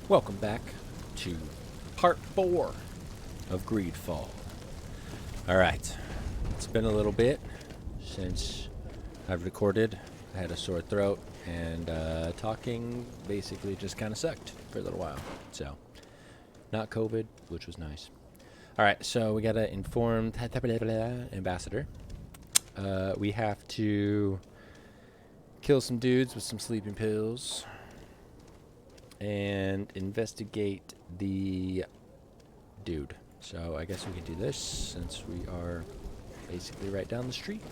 Welcome back to part 4 of GreedFall. Alright, it's been a little bit since I've recorded. I had a sore throat, and talking basically just kind of sucked for a little while. So, not COVID, which was nice. Alright, so we got an informed ambassador. We have to kill some dudes with some sleeping pills and investigate the dude. So I guess we can do this since we are basically right down the street.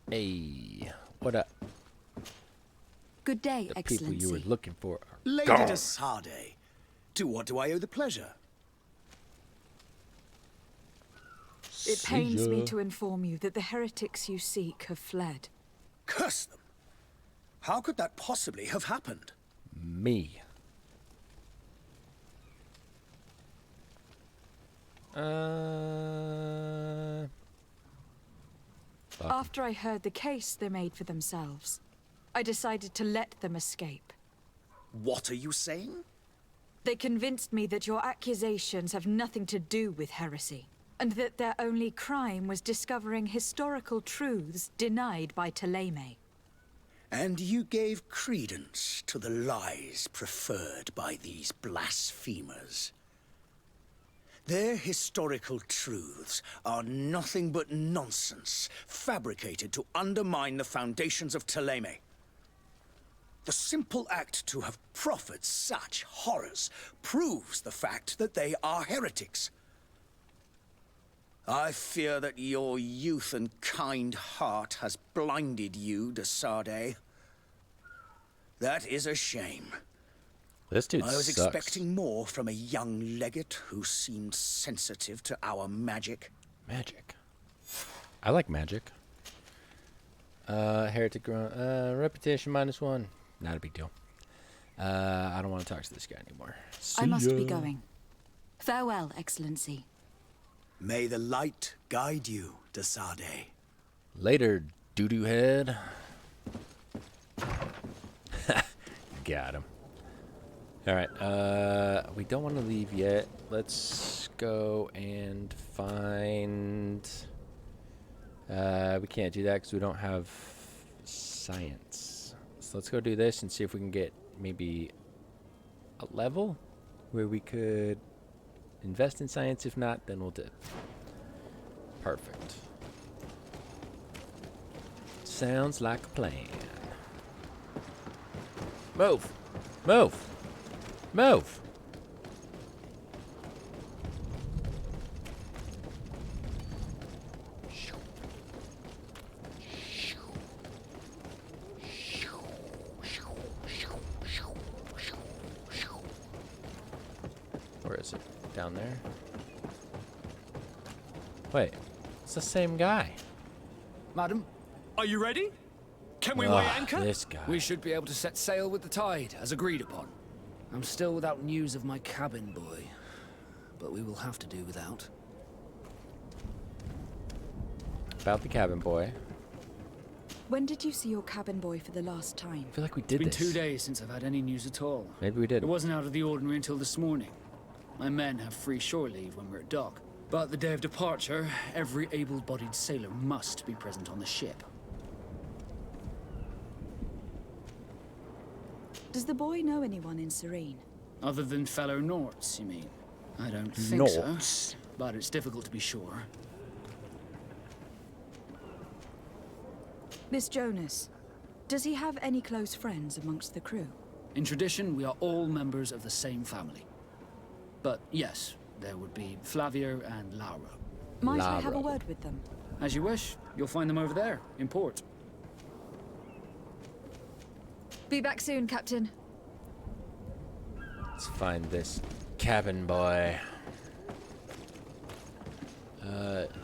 Hey, what up? Good day, The people Excellency. you were looking for are Lady gone. de Sade, to what do I owe the pleasure? It pains See ya. me to inform you that the heretics you seek have fled. Curse them! How could that possibly have happened? Me. Fuck. After I heard the case they made for themselves, I decided to let them escape. What are you saying? They convinced me that your accusations have nothing to do with heresy, and that their only crime was discovering historical truths denied by Ptolemy. And you gave credence to the lies preferred by these blasphemers. Their historical truths are nothing but nonsense, fabricated to undermine the foundations of Ptolemy. The simple act to have proffered such horrors proves the fact that they are heretics. I fear that your youth and kind heart has blinded you, de Sade. That is a shame. This dude I was sucks. expecting more from a young legate who seemed sensitive to our magic. Magic. I like magic. Heretic reputation -1. Not a big deal. I don't want to talk to this guy anymore. I must be ya. going. Farewell, Excellency. May the light guide you, de Sade. Later, doo-doo head. Got him. Alright, we don't want to leave yet. Let's go and find... we can't do that because we don't have science. So let's go do this and see if we can get maybe a level where we could invest in science. If not, then we'll dip. Perfect. Sounds like a plan. Move! Move! Move! Where is it? Down there? Wait, it's the same guy. Madam, are you ready? Can we weigh anchor? This guy. We should be able to set sail with the tide, as agreed upon. I'm still without news of my cabin boy, but we will have to do without. About the cabin boy. When did you see your cabin boy for the last time? I feel like we did It's been this. 2 days since I've had any news at all. Maybe we did. It wasn't out of the ordinary until this morning. My men have free shore leave when we're at dock. But the day of departure, every able-bodied sailor must be present on the ship. Does the boy know anyone in Serene? Other than fellow Norts, you mean? I don't think Norts? so. But it's difficult to be sure. Miss Jonas, does he have any close friends amongst the crew? In tradition, we are all members of the same family. But yes, there would be Flavia and Laura. Might I have a Lara. word with them? As you wish, you'll find them over there, in port. Be back soon, Captain. Let's find this cabin boy.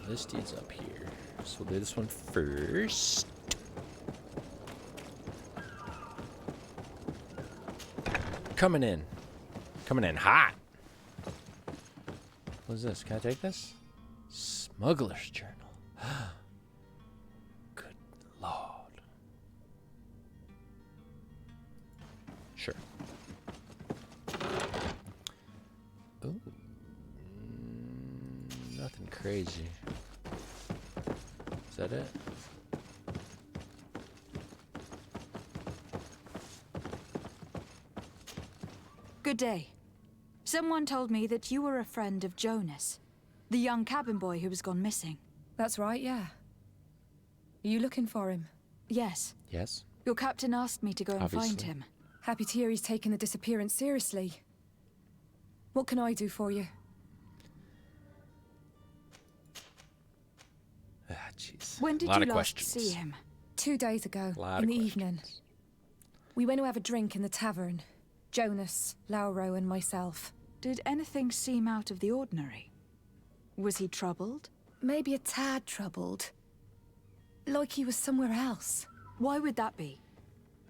This dude's up here. So we'll do this one first. Coming in. Coming in hot. What's this? Can I take this? Smuggler's journal. Good lord. Sure. Ooh. Nothing crazy. Is that it? Good day. Someone told me that you were a friend of Jonas, the young cabin boy who was gone missing. That's right, yeah. Are you looking for him? Yes. Yes. Your captain asked me to go and find Obviously. him. Happy to hear he's taken the disappearance seriously. What can I do for you? Ah, jeez. When did Lot you of last questions. see him? 2 days ago, Lot in of the evening. questions. We went to have a drink in the tavern. Jonas, Lauro, and myself. Did anything seem out of the ordinary? Was he troubled? Maybe a tad troubled. Like he was somewhere else. Why would that be?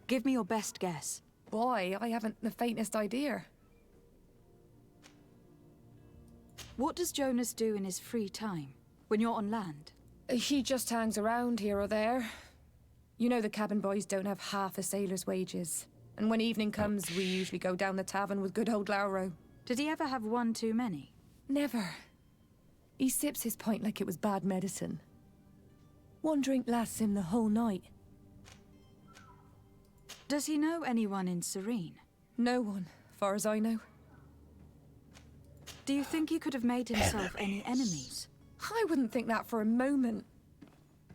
Give me your best guess. Boy, I haven't the faintest idea. What does Jonas do in his free time, when you're on land? He just hangs around here or there. You know the cabin boys don't have half a sailor's wages. And when evening comes, we usually go down the tavern with good old Lauro. Did he ever have one too many? Never. He sips his pint like it was bad medicine. One drink lasts him the whole night. Does he know anyone in Serene? No one, far as I know. Do you think he could have made himself any enemies? I wouldn't think that for a moment.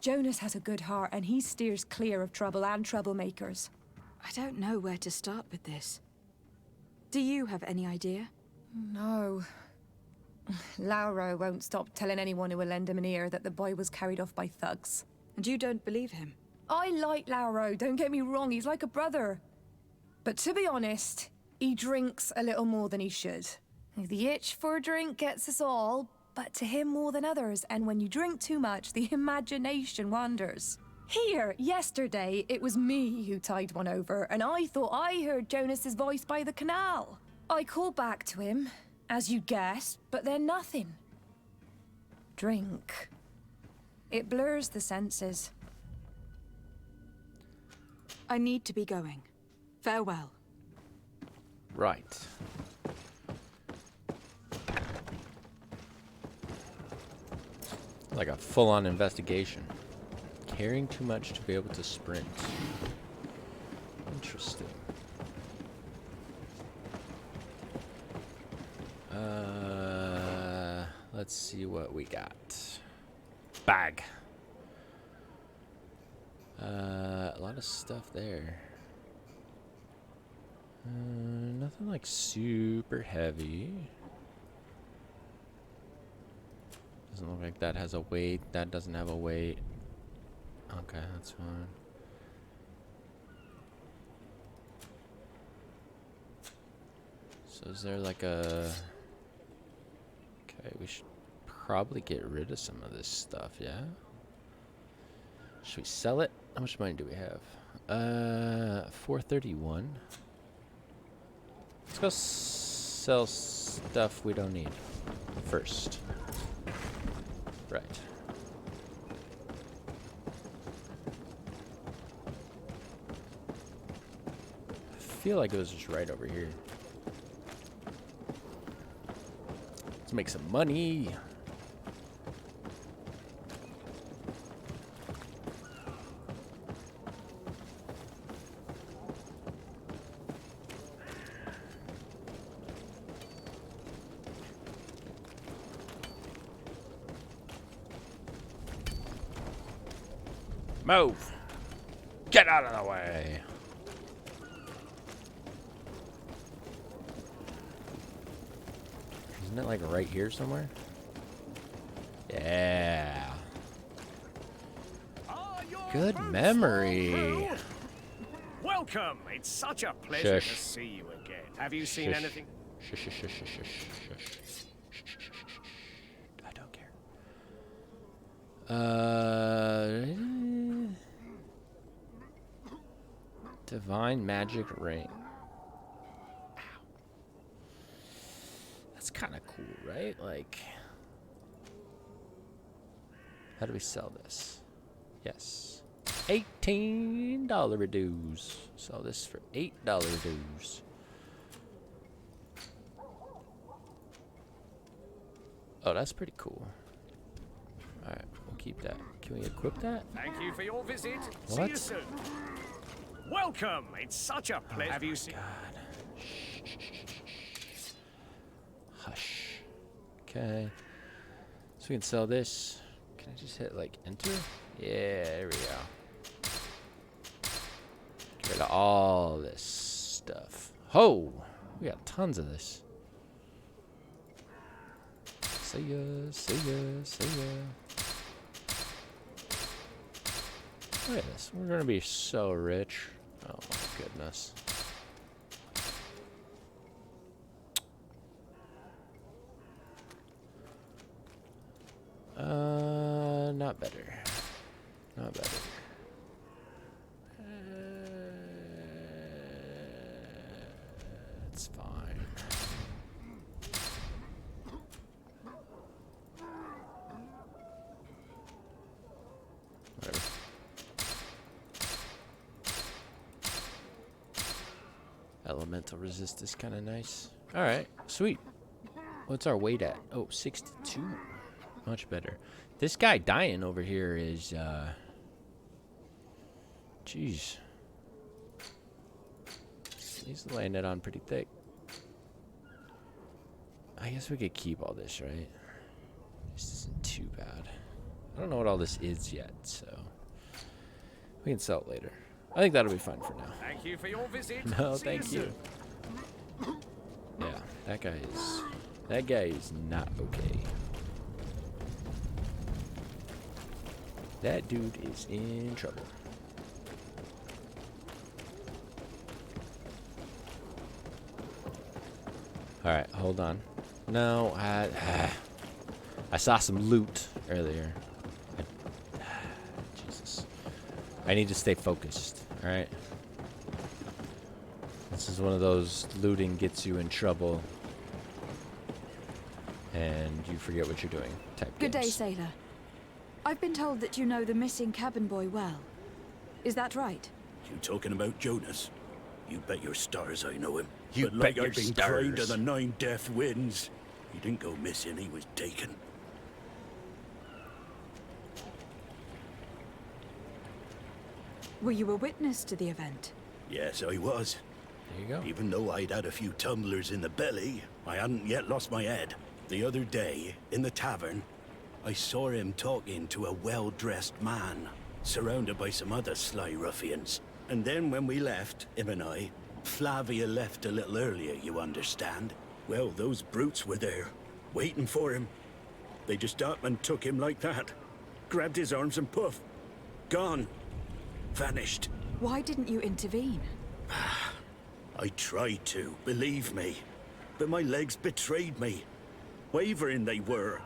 Jonas has a good heart and he steers clear of trouble and troublemakers. I don't know where to start with this. Do you have any idea? No. Lauro won't stop telling anyone who will lend him an ear that the boy was carried off by thugs. And you don't believe him? I like Lauro, don't get me wrong, he's like a brother. But to be honest, he drinks a little more than he should. The itch for a drink gets us all, but to him more than others, and when you drink too much, the imagination wanders. Here, yesterday, it was me who tied one over, and I thought I heard Jonas's voice by the canal. I called back to him, as you guessed, but then nothing. Drink. It blurs the senses. I need to be going. Farewell. Right. Like a full-on investigation. Carrying too much to be able to sprint. Interesting. Let's see what we got. Bag. A lot of stuff there. Nothing like super heavy. Doesn't look like that has a weight. That doesn't have a weight. Okay, that's fine. So is there like a... Okay, we should probably get rid of some of this stuff, yeah? Should we sell it? How much money do we have? 431. Let's go sell stuff we don't need first. Right. I feel like it was just right over here. Let's make some money. Move! Get out of the way! Isn't it like right here somewhere? Yeah. Good memory. Welcome. It's such a pleasure Shush. to see you again. Have you seen Shush. anything? Shush, shush, shush, shush, shush, shush. I don't care. Divine magic ring. Ow. That's kind of cool, right? Like, How do we sell this? Yes. $18 dues. Sell this for $8 dues. Oh, that's pretty cool. Alright, we'll keep that. Can we equip that? Thank you for your visit. See What? you soon. Welcome. It's such a pleasure. Have you seen? God. Shh. Hush. Okay. So we can sell this. Can I just hit like enter? Yeah, there we go. Get rid of all this stuff. Oh, we got tons of this. See ya, see ya, see ya. Look at this. We're gonna be so rich. Oh my goodness. Not better. Not better. It's fine. Whatever. Elemental resist is kind of nice. All right, sweet. What's our weight at? Oh, 62. Much better. This guy dying over here is, jeez. He's laying it on pretty thick. I guess we could keep all this, right? This isn't too bad. I don't know what all this is yet, so we can sell it later. I think that'll be fine for now. Thank you for your visit. No, See thank you. soon. Yeah, that guy is not okay. That dude is in trouble. All right, hold on. No, I saw some loot earlier. Jesus. I need to stay focused, all right? This is one of those looting gets you in trouble and you forget what you're doing type Good day, games. sailor. I've been told that you know the missing cabin boy well. Is that right? You talking about Jonas? You bet your stars I know him. You but bet like your I've been crying to stars. the 9 death winds. He didn't go missing, he was taken. Were you a witness to the event? Yes, I was. There you go. Even though I'd had a few tumblers in the belly, I hadn't yet lost my head. The other day, in the tavern, I saw him talking to a well-dressed man, surrounded by some other sly ruffians. And then when we left, him and I, Flavia left a little earlier, you understand. Well, those brutes were there, waiting for him. They just up and took him like that. Grabbed his arms and poof. Gone. Vanished. Why didn't you intervene? I tried to, believe me. But my legs betrayed me. Wavering they were.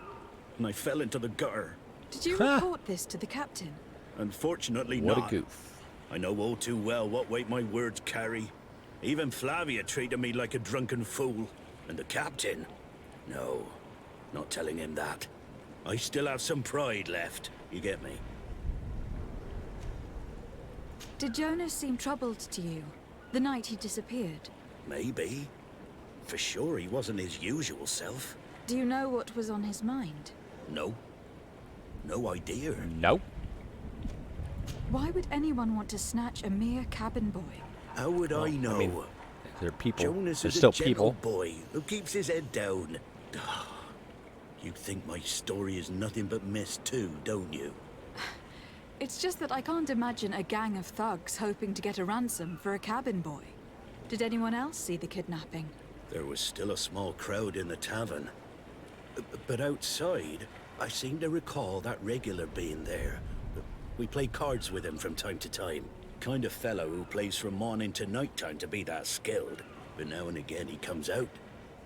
And I fell into the gutter. Did you report this to the captain? Unfortunately What not. a goof. I know all too well what weight my words carry. Even Flavia treated me like a drunken fool. And the captain? No, not telling him that. I still have some pride left. You get me? Did Jonas seem troubled to you the night he disappeared? Maybe. For sure he wasn't his usual self. Do you know what was on his mind? No. No idea. Nope. Why would anyone want to snatch a mere cabin boy? How would I know? mean, they're people. Jonas They're is still a gentle people. boy who keeps his head down. You think my story is nothing but mist too, don't you? It's just that I can't imagine a gang of thugs hoping to get a ransom for a cabin boy. Did anyone else see the kidnapping? There was still a small crowd in the tavern. But outside, I seem to recall that regular being there. We play cards with him from time to time. Kind of fellow who plays from morning to night time to be that skilled. But now and again he comes out.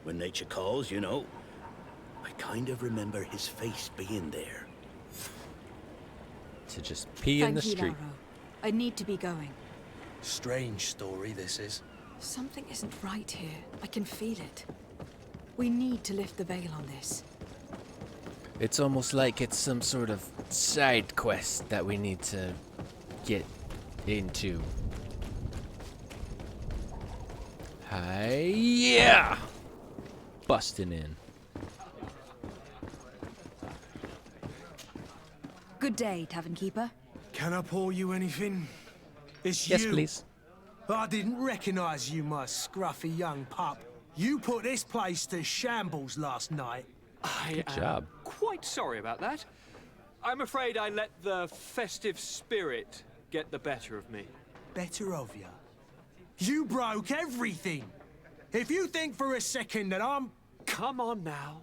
When nature calls, you know. I kind of remember his face being there. To just pee in the Thank you, street. Laro. I need to be going. Strange story this is. Something isn't right here. I can feel it. We need to lift the veil on this. It's almost like it's some sort of side quest that we need to get into. Hi, yeah! Busting in. Good day, Tavern Keeper. Can I pour you anything? It's Yes, you. please. I didn't recognize you, my scruffy young pup. You put this place to shambles last night. Good job. Quite sorry about that. I'm afraid I let the festive spirit get the better of me. Better of you. You broke everything. If you think for a second that I'm... Come on now.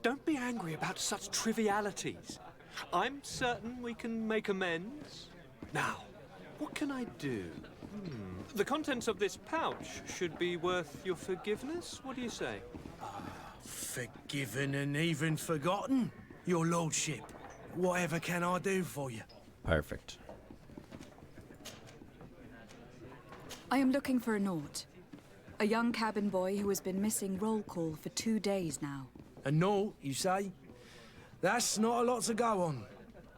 Don't be angry about such trivialities. I'm certain we can make amends. Now, what can I do? The contents of this pouch should be worth your forgiveness. What do you say? Forgiven and even forgotten, your lordship. Whatever can I do for you? Perfect. I am looking for a Naut. A young cabin boy who has been missing roll call for 2 days now. A Naut, you say? That's not a lot to go on.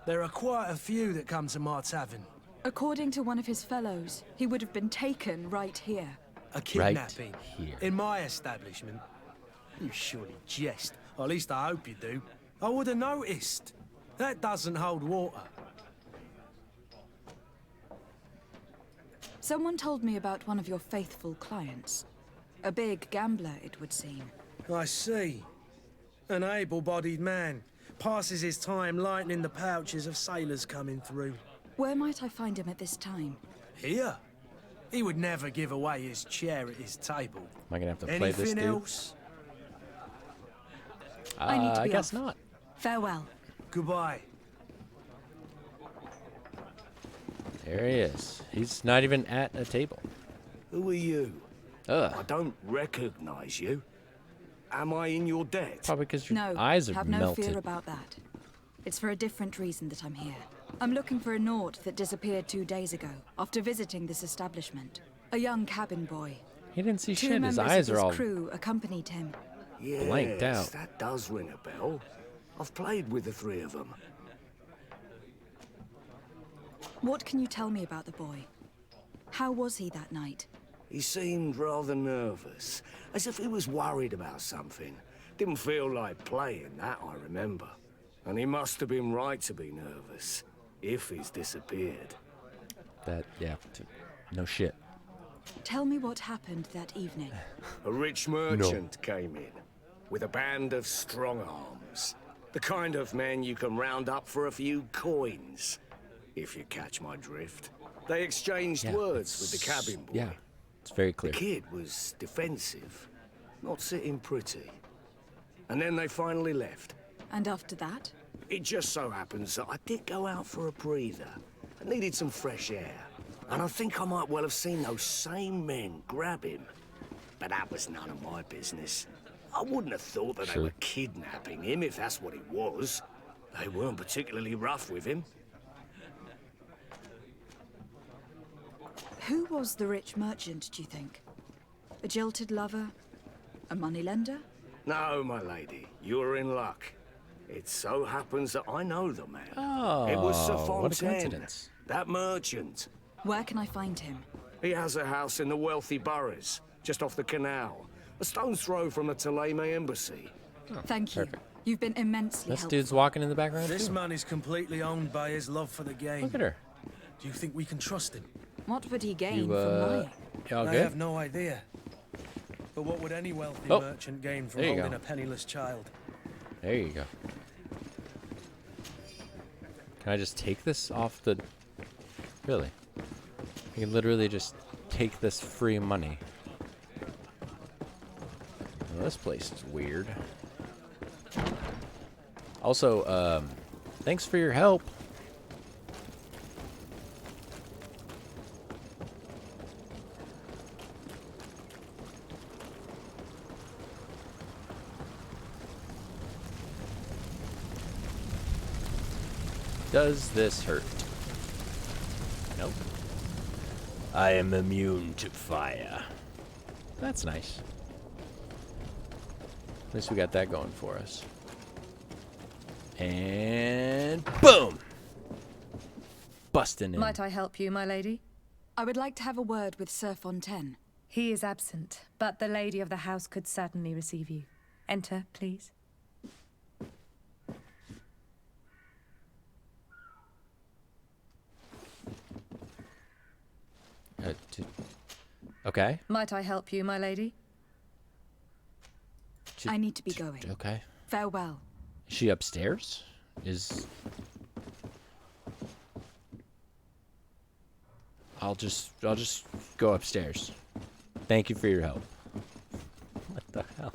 There are quite a few that come to my tavern. According to one of his fellows, he would have been taken right here. A kidnapping? here. In my establishment? You surely jest. Or at least I hope you do. I would have noticed. That doesn't hold water. Someone told me about one of your faithful clients. A big gambler, it would seem. I see. An able-bodied man. Passes his time lightening the pouches of sailors coming through. Where might I find him at this time? Here? He would never give away his chair at his table. Am I gonna have to play this Anything dude? else? I need to I be guess off. not. Farewell. Goodbye. There he is. He's not even at a table. Who are you? I Ugh. don't recognize you. Am I in your debt? Probably because your No, eyes are have no melted. fear about that. It's for a different reason that I'm here. I'm looking for a Naut that disappeared 2 days ago, after visiting this establishment. A young cabin boy. He didn't see 2 shit. His members eyes of are his all crew accompanied him. Yes, blanked out. that does ring a bell. I've played with the 3 of them. What can you tell me about the boy? How was he that night? He seemed rather nervous, as if he was worried about something. Didn't feel like playing, that I remember. And he must have been right to be nervous, if he's disappeared. that. Yeah. No shit. Tell me what happened that evening. A rich merchant came in, with a band of strong arms. The kind of men you can round up for a few coins, if you catch my drift. They exchanged Yeah, words with the cabin boy. Yeah. It's very The clear. kid was defensive, not sitting pretty. And then they finally left. And after that? It just so happens that I did go out for a breather. I needed some fresh air. And I think I might well have seen those same men grab him. But that was none of my business. I wouldn't have thought that they Sure. were kidnapping him if that's what it was. They weren't particularly rough with him. Who was the rich merchant, do you think? A jilted lover? A moneylender? No, my lady, you're in luck. It so happens that I know the man. Oh, It was Sir what a Fontaine, coincidence. that merchant. Where can I find him? He has a house in the wealthy boroughs, just off the canal. A stone's throw from the Theleme embassy. Thank you. perfect. You've been immensely This helpful. dude's walking in the background. This too. man is completely owned by his love for the game. Look at her. Do you think we can trust him? What would he gain You, from lying? y'all I good? have no idea. But what would any wealthy Oh, merchant gain from there you holding go. a penniless child? There you go. Can I just take this off the... Really? I can literally just take this free money. Well, this place is weird. Also, thanks for your help. Does this hurt? Nope. I am immune to fire. That's nice. At least we got that going for us. And boom! Busting in. Might I help you, my lady? I would like to have a word with Sir Fontaine. He is absent, but the lady of the house could certainly receive you. Enter, please. Okay. Might I help you, my lady? I need to be going. Okay. Farewell. Is she upstairs? I'll just go upstairs. Thank you for your help. What the hell?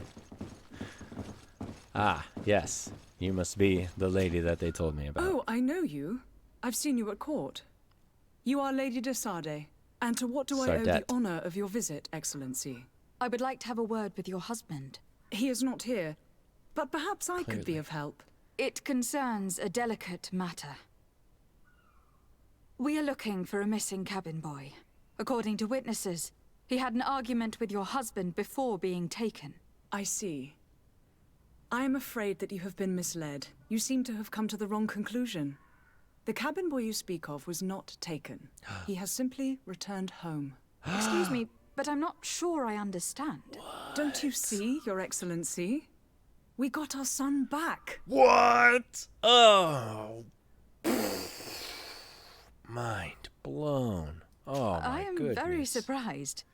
Ah, yes. You must be the lady that they told me about. Oh, I know you. I've seen you at court. You are Lady de Sardet. And to what do I owe the honor of your visit, Excellency? I would like to have a word with your husband. He is not here, but perhaps I could be of help. It concerns a delicate matter. We are looking for a missing cabin boy. According to witnesses, he had an argument with your husband before being taken. I see. I am afraid that you have been misled. You seem to have come to the wrong conclusion. The cabin boy you speak of was not taken. He has simply returned home. Excuse me, but I'm not sure I understand. Don't you see, Your Excellency? We got our son back. What? Oh. Mind blown. Oh, my I am goodness. very surprised.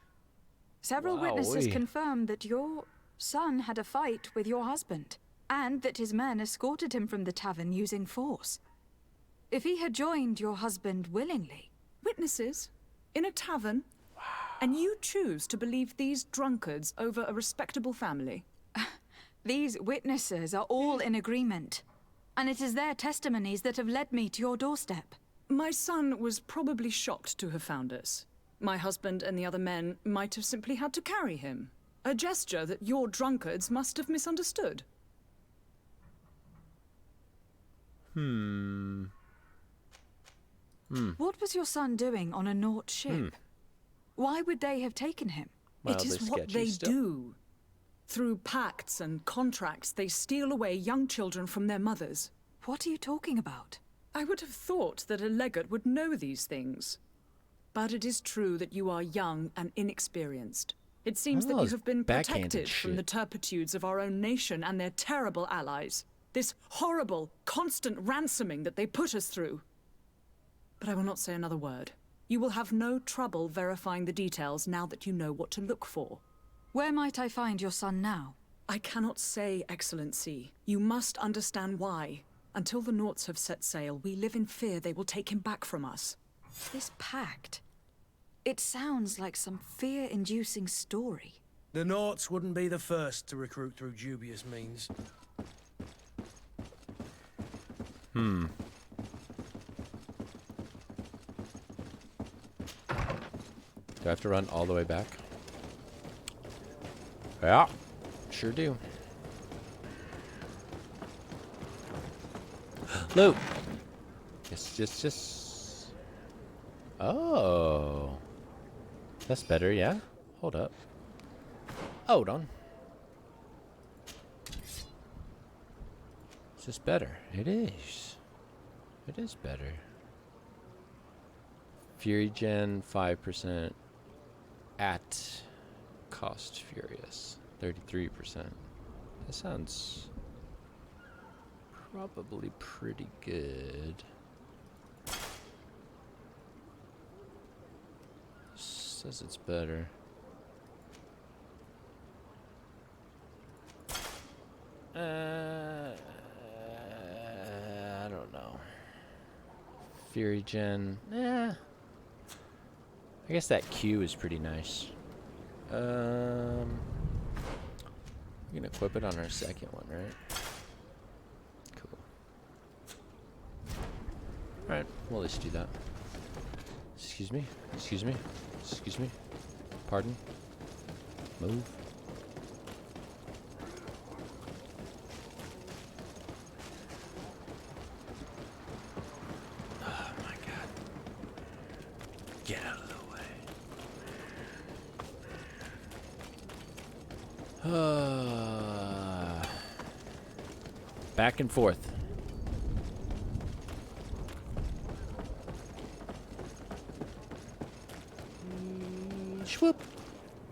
Several Wowee. witnesses confirmed that your son had a fight with your husband, and that his men escorted him from the tavern using force. If he had joined your husband willingly... Witnesses? In a tavern? Wow. And you choose to believe these drunkards over a respectable family? These witnesses are all in agreement, and it is their testimonies that have led me to your doorstep. My son was probably shocked to have found us. My husband and the other men might have simply had to carry him. A gesture that your drunkards must have misunderstood. What was your son doing on a Naut ship? Why would they have taken him? It is what they do. Through pacts and contracts, they steal away young children from their mothers. What are you talking about? I would have thought that a legate would know these things. But it is true that you are young and inexperienced. It seems that you have been protected from the turpitudes of our own nation and their terrible allies. This horrible, constant ransoming that they put us through. But I will not say another word. You will have no trouble verifying the details now that you know what to look for. Where might I find your son now? I cannot say, Excellency. You must understand why. Until the Nauts have set sail, we live in fear they will take him back from us. This pact... It sounds like some fear-inducing story. The Nauts wouldn't be the first to recruit through dubious means. Do I have to run all the way back? Yeah, sure do. Loot! Just... Oh. That's better, yeah? Hold up. Hold on. Is this better? It is. It is better. Fury Gen 5% at cost furious. 33%. That sounds probably pretty good. Says it's better. I don't know. Fury Gen. I guess that Q is pretty nice. We can equip it on our second one, right? Cool. Alright, well, let's do that. Excuse me. Excuse me. Excuse me. Pardon. Move. Oh my god. Get out of the way. Back and forth.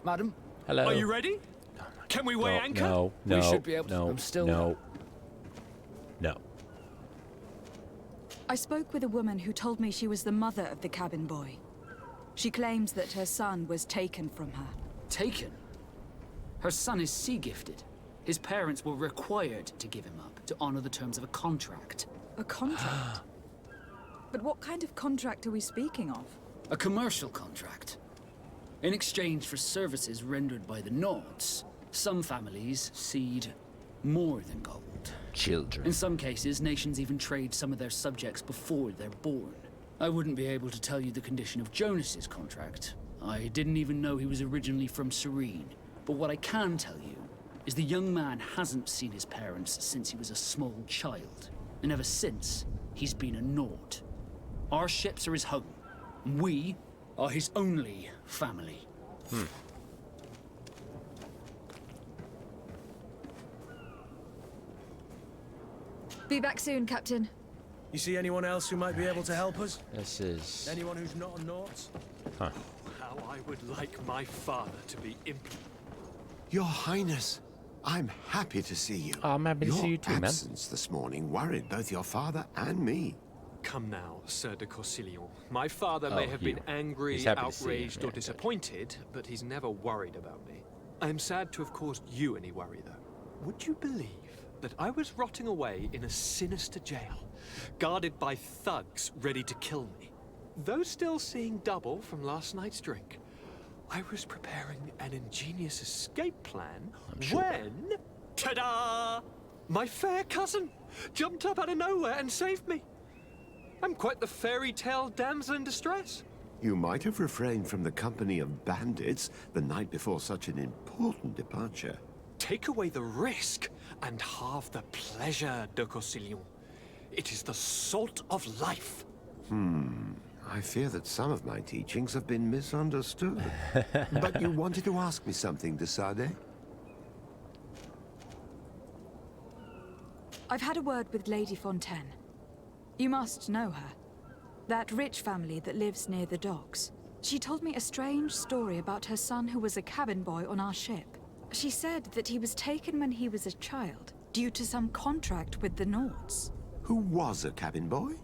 Madam? Hello. Are you ready? Can we weigh anchor? No, We should be able to- no, I'm still- no. I spoke with a woman who told me she was the mother of the cabin boy. She claims that her son was taken from her. Taken? Her son is sea-gifted. His parents were required to give him up to honor the terms of a contract. A contract? But what kind of contract are we speaking of? A commercial contract. In exchange for services rendered by the Nords, some families cede more than gold. Children. In some cases, nations even trade some of their subjects before they're born. I wouldn't be able to tell you the condition of Jonas's contract. I didn't even know he was originally from Serene. But what I can tell you is the young man hasn't seen his parents since he was a small child. And ever since, he's been a Nord. Our ships are his home. And we are his only family. Be back soon, Captain. You see anyone else who might be able to help us? This is... Anyone who's not a Naut? Huh. How I would like my father to be Your Highness, I'm happy to see you. Oh, I'm happy to see you too, man. Your absence this morning worried both your father and me. Come now, Sir de Corsilion. My father may have been angry, he's happy to see you. outraged, or Yeah, disappointed, but he's never worried about me. I am sad to have caused you any worry, though. Would you believe that I was rotting away in a sinister jail, guarded by thugs ready to kill me? Though still seeing double from last night's drink, I was preparing an ingenious escape plan when... Ta-da! My fair cousin jumped up out of nowhere and saved me. I'm quite the fairy tale damsel in distress. You might have refrained from the company of bandits the night before such an important departure. Take away the risk and halve the pleasure, de Corsilion. It is the salt of life. I fear that some of my teachings have been misunderstood. But you wanted to ask me something, de Sade? I've had a word with Lady Fontaine. You must know her. That rich family that lives near the docks. She told me a strange story about her son who was a cabin boy on our ship. She said that he was taken when he was a child, due to some contract with the Nords. Who was a cabin boy?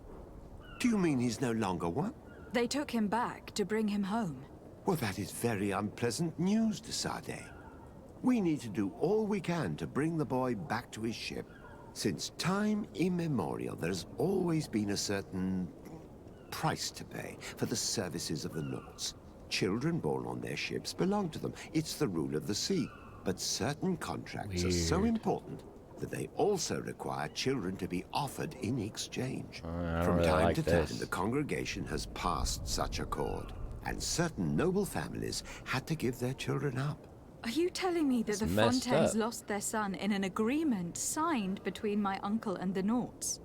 Do you mean he's no longer one? They took him back to bring him home. Well, that is very unpleasant news, de Sade. We need to do all we can to bring the boy back to his ship. Since time immemorial, there's always been a certain price to pay for the services of the Nords. Children born on their ships belong to them. It's the rule of the sea. But certain contracts are so important that they also require children to be offered in exchange. From time to time, the congregation has passed such accord, and certain noble families had to give their children up. Are you telling me that the Fontaines lost their son in an agreement signed between my uncle and the Nords?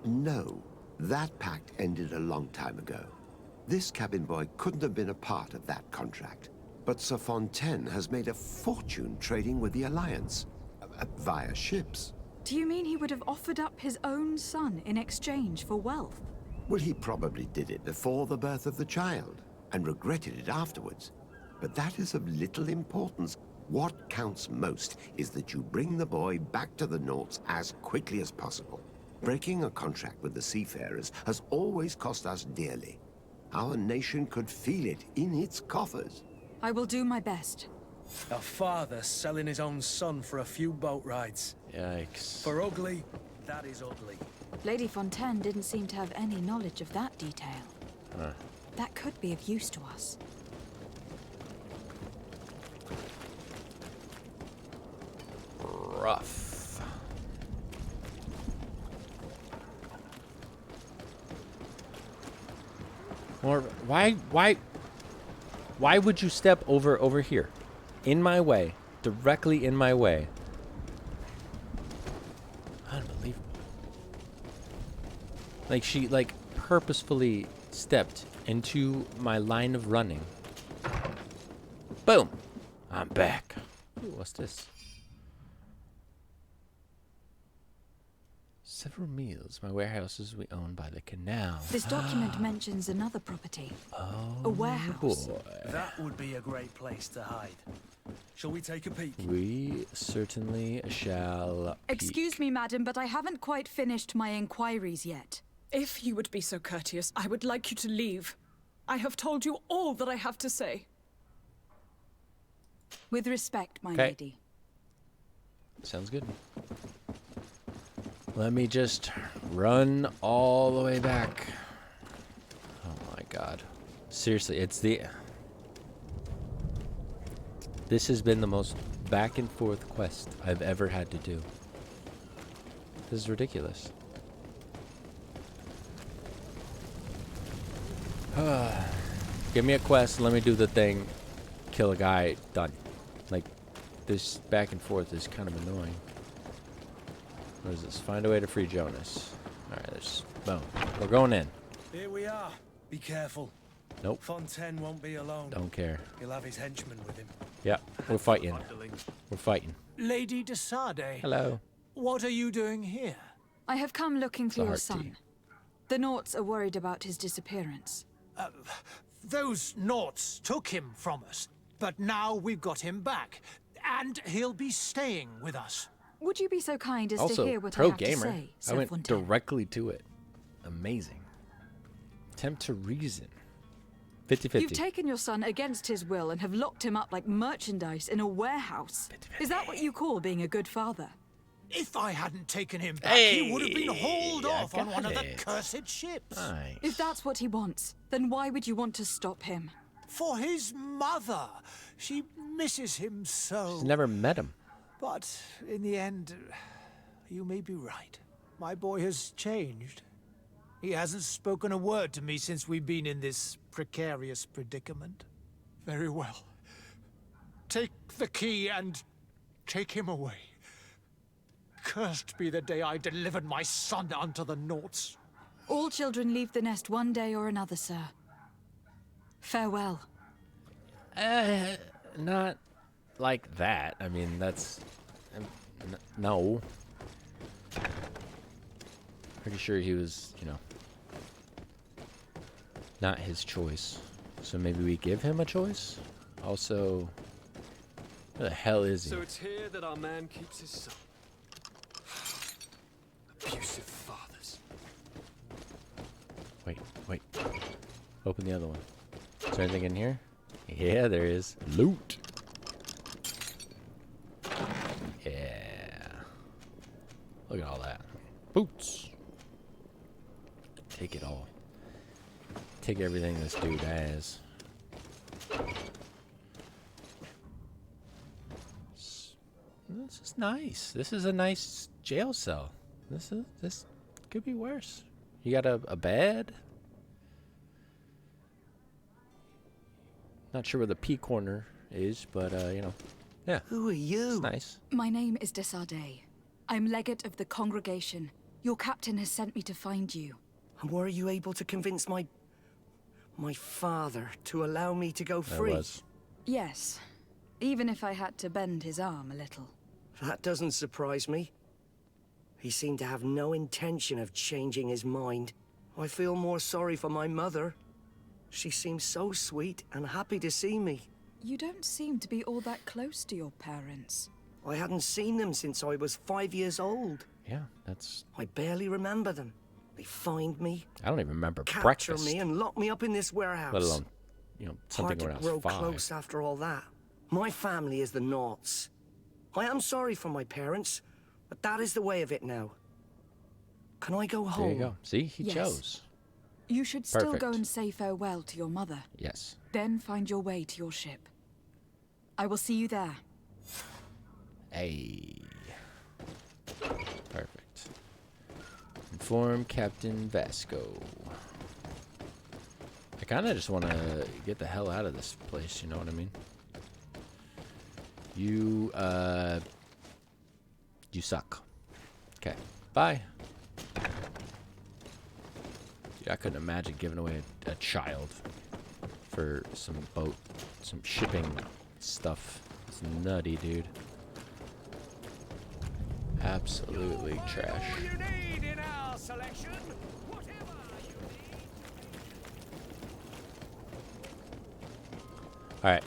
No. That pact ended a long time ago. This cabin boy couldn't have been a part of that contract. But Sir Fontaine has made a fortune trading with the Alliance, via ships. Do you mean he would have offered up his own son in exchange for wealth? Well, he probably did it before the birth of the child, and regretted it afterwards. But that is of little importance. What counts most is that you bring the boy back to the Nords as quickly as possible. Breaking a contract with the seafarers has always cost us dearly. Our nation could feel it in its coffers. I will do my best. A father selling his own son for a few boat rides. Yikes. For ugly, that is ugly. Lady Fontaine didn't seem to have any knowledge of that detail. That could be of use to us. Rough. Or why would you step over here? In my way. Directly in my way. Unbelievable. Like she purposefully stepped into my line of running. Boom. I'm back. Ooh, what's this? several meals. My warehouses we own by the canal. This document mentions another property. A warehouse. Boy. That would be a great place to hide. Shall we take a peek? We certainly shall. Excuse me, madam, but I haven't quite finished my inquiries yet. If you would be so courteous, I would like you to leave. I have told you all that I have to say. With respect, my Okay. lady. Sounds good. Let me just run all the way back. Oh my god. Seriously, this has been the most back and forth quest I've ever had to do. This is ridiculous. Give me a quest, let me do the thing, kill a guy, done. Like, this back and forth is kind of annoying. What is this? Find a way to free Jonas. Alright, there's... boom. We're going in. Here we are. Be careful. Nope. Fontaine won't be alone. Don't care. He'll have his henchmen with him. Yeah, we're fighting. We're fighting. Lady de Sade. Hello. What are you doing here? I have come looking for a your heart son. tea. The Naughts are worried about his disappearance. Those Naughts took him from us, but now we've got him back, and he'll be staying with us. Would you be so kind as to Also, hear what I pro have gamer. to say, I Sir went Fontaine? directly to it. Amazing. Attempt to reason. 50-50. You've taken your son against his will and have locked him up like merchandise in a warehouse. Is that what you call being a good father? If I hadn't taken him back, he would have been hauled I off on one of the got it. cursed ships. Nice. If that's what he wants, then why would you want to stop him? For his mother. She misses him so. She's never met him. But in the end, you may be right. My boy has changed. He hasn't spoken a word to me since we've been in this precarious predicament. Very well. Take the key and take him away. Cursed be the day I delivered my son unto the Naughts. All children leave the nest one day or another, sir. Farewell. Not like that. I mean, that's... no. Pretty sure he was, you know, not his choice. So maybe we give him a choice? Also, where the hell is he? So it's here that our man keeps his son. Abusive fathers. Wait. Open the other one. Is there anything in here? Yeah, there is. Loot. Yeah. Look at all that. Boots. Take it all. Take everything this dude has. This is nice. This is a nice jail cell. This could be worse. You got a bed? Not sure where the P corner is, but you know. Yeah. Who are you? It's nice. My name is de Sade. I'm legate of the congregation. Your captain has sent me to find you. And were you able to convince my father to allow me to go free? I was. Yes, even if I had to bend his arm a little. That doesn't surprise me. He seemed to have no intention of changing his mind. I feel more sorry for my mother. She seems so sweet and happy to see me. You don't seem to be all that close to your parents. I hadn't seen them since I was 5 years old. Yeah, that's... I barely remember them. They find me, I don't even remember capture breakfast. me, and lock me up in this warehouse. Let alone, you know, something Hard when I to grow was 5. close after all that. My family is the Naughts. I am sorry for my parents, but that is the way of it now. Can I go home? There you go. See, he Yes. chose. You should still go Perfect. and say farewell to your mother. Yes. Then find your way to your ship. I will see you there. Hey. Perfect. Inform Captain Vasco. I kind of just want to get the hell out of this place, you know what I mean? You suck. Okay. Bye. Dude, I couldn't imagine giving away a child for some boat, some shipping stuff. It's nutty, dude. absolutely trash. Alright,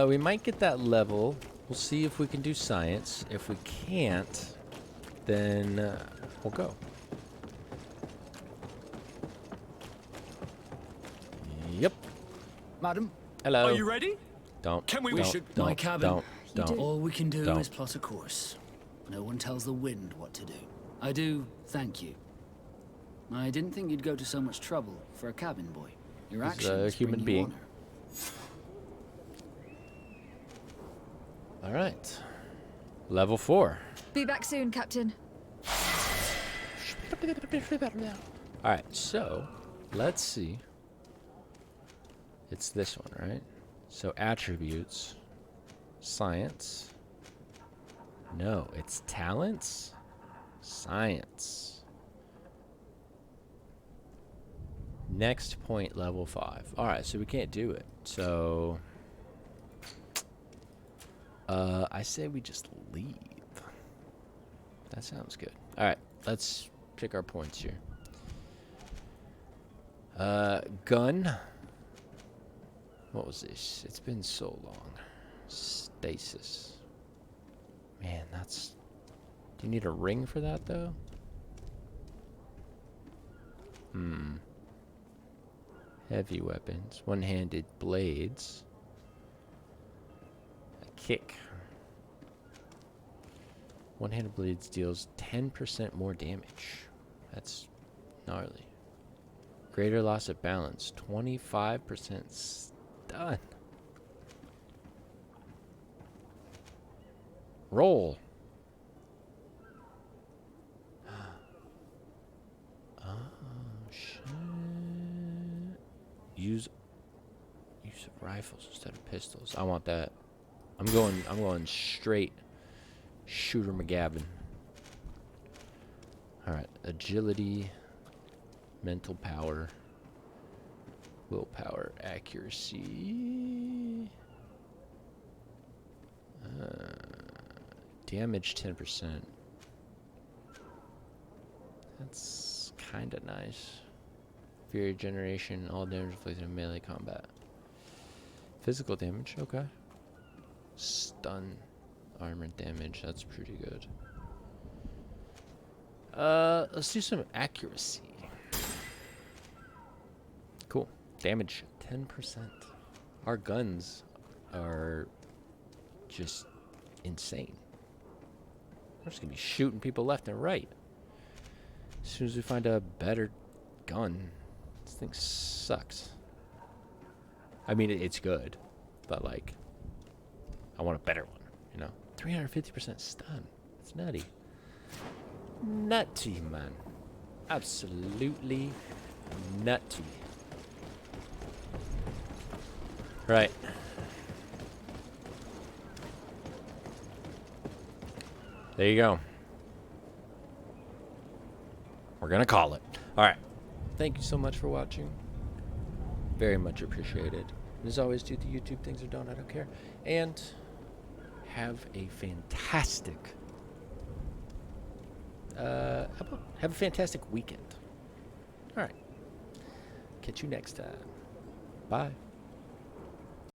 we might get that level. We'll see if we can do science. If we can't, then we'll go. Yep. Madam? Hello. Are you ready? Don't. Can we? We should. My cabin. Don't. All we can do Don't. is plot a course. No one tells the wind what to do. I do thank you. I didn't think you'd go to so much trouble for a cabin boy. Your He's actions a human bring you being. honor. All right. Level 4. Be back soon, Captain. All right, so let's see. It's this one, right? So attributes, science. No, it's talents, science. Next point, level 5. All right, so we can't do it. So I say we just leave. That sounds good. All right, let's pick our points here. Gun. What was this? It's been so long. Stasis. Man, that's... Do you need a ring for that, though? Heavy weapons. One-handed blades. A kick. One-handed blades deals 10% more damage. That's gnarly. Greater loss of balance. 25% stun. Roll. Oh shit. Use rifles instead of pistols. I want that. I'm going straight Shooter McGavin. Alright, agility, mental power, willpower, accuracy, damage 10%. That's kind of nice. Fury generation, all damage inflicted in melee combat. Physical damage, okay. Stun, armor damage, that's pretty good. Let's do some accuracy. Cool. Damage 10%. Our guns are just insane. We're just gonna be shooting people left and right. As soon as we find a better gun, this thing sucks. I mean, it's good, but like, I want a better one, you know? 350% stun. It's nutty. Nutty, man. Absolutely nutty. Right. There you go. We're gonna call it. Alright. Thank you so much for watching. Very much appreciated. And as always, do the YouTube things or don't, I don't care. And have a fantastic have a fantastic weekend. Alright. Catch you next time. Bye.